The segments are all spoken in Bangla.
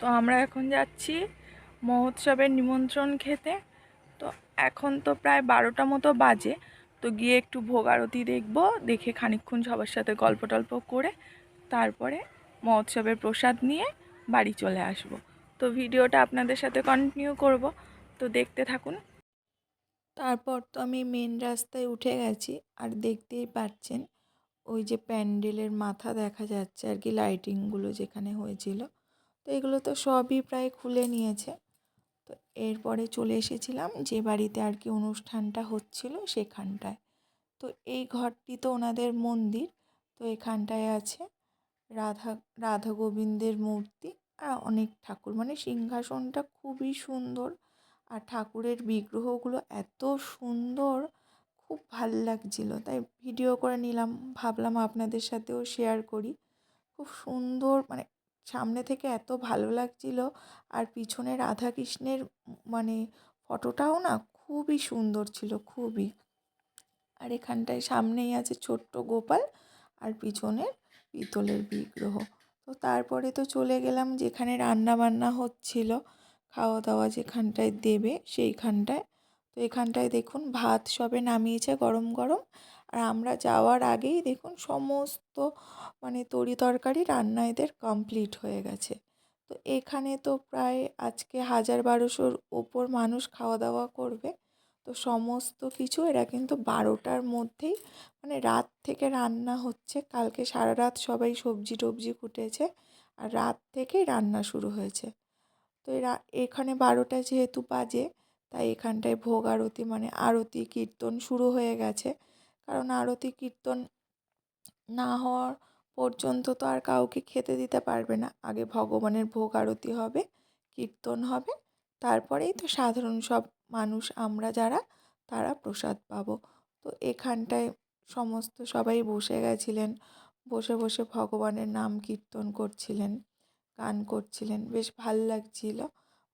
তো আমরা এখন যাচ্ছি মহোৎসবের নিমন্ত্রণ খেতে। তো এখন তো প্রায় 12টা মতো বাজে। তো গিয়ে একটু ভোগ আরতি দেখবো, দেখে খানিকক্ষণ সবার সাথে গল্প টল্প করে তারপরে মহোৎসবের প্রসাদ নিয়ে বাড়ি চলে আসব। তো ভিডিওটা আপনাদের সাথে কন্টিনিউ করব, তো দেখতে থাকুন। তারপর তো আমি মেন রাস্তায় উঠে গেছি, আর দেখতেই পাচ্ছেন ওই যে প্যান্ডেলের মাথা দেখা যাচ্ছে আর কি, লাইটিংগুলো যেখানে হয়েছিল। তো এগুলো তো সবই প্রায় খুলে নিয়েছে। তো এরপরে চলে এসেছিলাম যে বাড়িতে আর কি অনুষ্ঠানটা হচ্ছিল সেখানটায়। তো এই ঘরটি তো ওনাদের মন্দির। তো এখানটায় আছে রাধা রাধা গোবিন্দের মূর্তি আর অনেক ঠাকুর, মানে সিংহাসনটা খুবই সুন্দর। আর ঠাকুরের বিগ্রহগুলো এত সুন্দর, খুব ভাল লাগছিল, তাই ভিডিও করে নিলাম, ভাবলাম আপনাদের সাথেও শেয়ার করি। খুব সুন্দর, মানে সামনে থেকে এত ভালো লাগছিল। আর পিছনে রাধাকৃষ্ণের মানে ফটোটাও না খুবই সুন্দর ছিল, খুবই। আর এখানটায় সামনেই আছে ছোট্ট গোপাল আর পিছনের পিতলের বিগ্রহ। তো তারপরে তো চলে গেলাম যেখানে রান্না বান্না হচ্ছিল, খাওয়া দাওয়া যেখানটায় দেবে সেইখানটায়। তো এখানটায় দেখুন ভাত সবে নামিয়েছে গরম গরম। আর আমরা যাওয়ার আগেই দেখুন সমস্ত মানে তরি তরকারি রান্না এদের কমপ্লিট হয়ে গেছে। তো এখানে তো প্রায় আজকে 1000-1200-র ওপর মানুষ খাওয়া দাওয়া করবে। তো সমস্ত কিছু এরা কিন্তু 12টার মধ্যেই, মানে রাত থেকে রান্না হচ্ছে, কালকে সারা রাত সবাই সবজি টবজি কুটেছে আর রাত থেকেই রান্না শুরু হয়েছে। তো এরা এখানে 12টা যেহেতু বাজে, তাই এখানটায় ভোগ আরতি মানে আরতি কীর্তন শুরু হয়ে গেছে। কারণ আরতি কীর্তন না হওয়ার পর্যন্ত তো আর কাউকে খেতে দিতে পারবে না। আগে ভগবানের ভোগ আরতি হবে, কীর্তন হবে, তারপরেই তো সাধারণ সব মানুষ আমরা যারা তারা প্রসাদ পাবো। তো এখানটায় সমস্ত সবাই বসে গেছিলেন, বসে বসে ভগবানের নাম কীর্তন করছিলেন, গান করছিলেন, বেশ ভাল লাগছিল।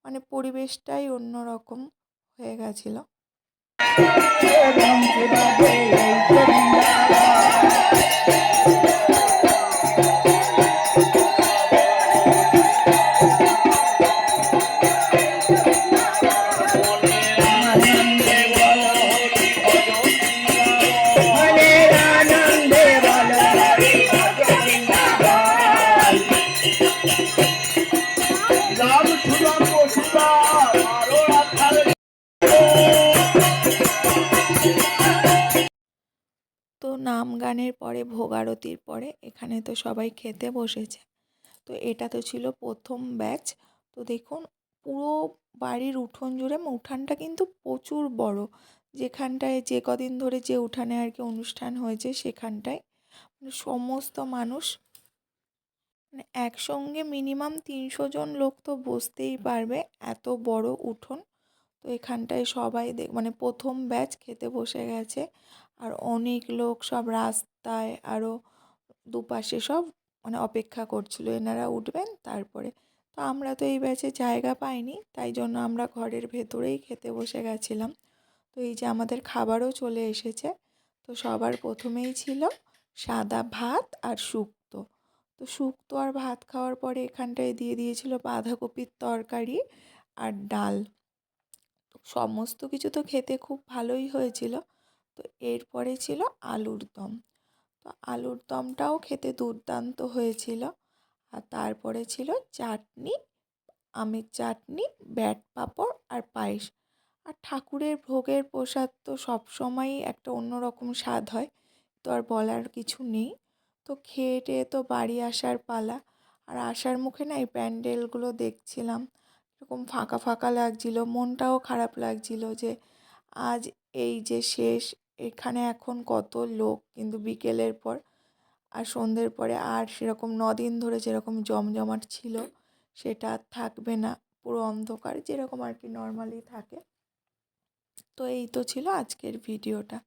মানে পরিবেশটাই অন্যরকম হয়ে গেছিল। তো নাম গানের পরে ভোগ আরতির পরে এখানে তো সবাই খেতে বসেছে। তো এটা তো ছিল প্রথম ব্যাচ। তো দেখুন পুরো বাড়ির উঠোন জুড়ে, উঠানটা কিন্তু প্রচুর বড়, যেখানটায় যে কদিন ধরে যে উঠানে আর কি অনুষ্ঠান হয়েছে সেখানটায় মানে সমস্ত মানুষ, মানে একসঙ্গে মিনিমাম 300 জন লোক তো বসতেই পারবে, এত বড় উঠোন। তো এখানটায় সবাই মানে প্রথম ব্যাচ খেতে বসে গেছে। আর অনেক লোক সব রাস্তায় আরও দুপাশে সব মানে অপেক্ষা করছিল এনারা উঠবেন তারপরে। তো আমরা তো এই ব্যাচে জায়গা পাইনি, তাই জন্য আমরা ঘরের ভেতরেই খেতে বসে গেছিলাম। তো এই যে আমাদের খাবারও চলে এসেছে। তো সবার প্রথমেই ছিল সাদা ভাত আর শুক্তো। তো শুক্তো আর ভাত খাওয়ার পরে এখানটায় দিয়ে দিয়েছিল বাঁধাকপির তরকারি আর ডাল। তো সমস্ত কিছু তো খেতে খুব ভালোই হয়েছিল। তো এরপরে ছিল আলুর দম। তো আলুর দমটাও খেতে দুর্দান্ত হয়েছিল। আর তারপরে ছিল চাটনি, আমের চাটনি, ব্যাট পাঁপড় আর পায়েস। আর ঠাকুরের ভোগের প্রসাদ তো সবসময়ই একটা অন্যরকম স্বাদ হয়, তো আর বলার কিছু নেই। তো খেয়ে টেয়ে তো বাড়ি আসার পালা। আর আসার মুখে না এই প্যান্ডেলগুলো দেখছিলাম, এরকম ফাঁকা ফাঁকা লাগছিল, মনটাও খারাপ লাগছিল যে আজ এই যে শেষ, এখানে এখন কত লোক, কিন্তু বিকেলের পর আর সন্ধ্যের পরে আর সেরকম 9 দিন ধরে যেরকম জমজমাট ছিল সেটা আর থাকবে না, পুরো অন্ধকার যেরকম আর কি নর্মালি থাকে। তো এই তো ছিল আজকের ভিডিওটা।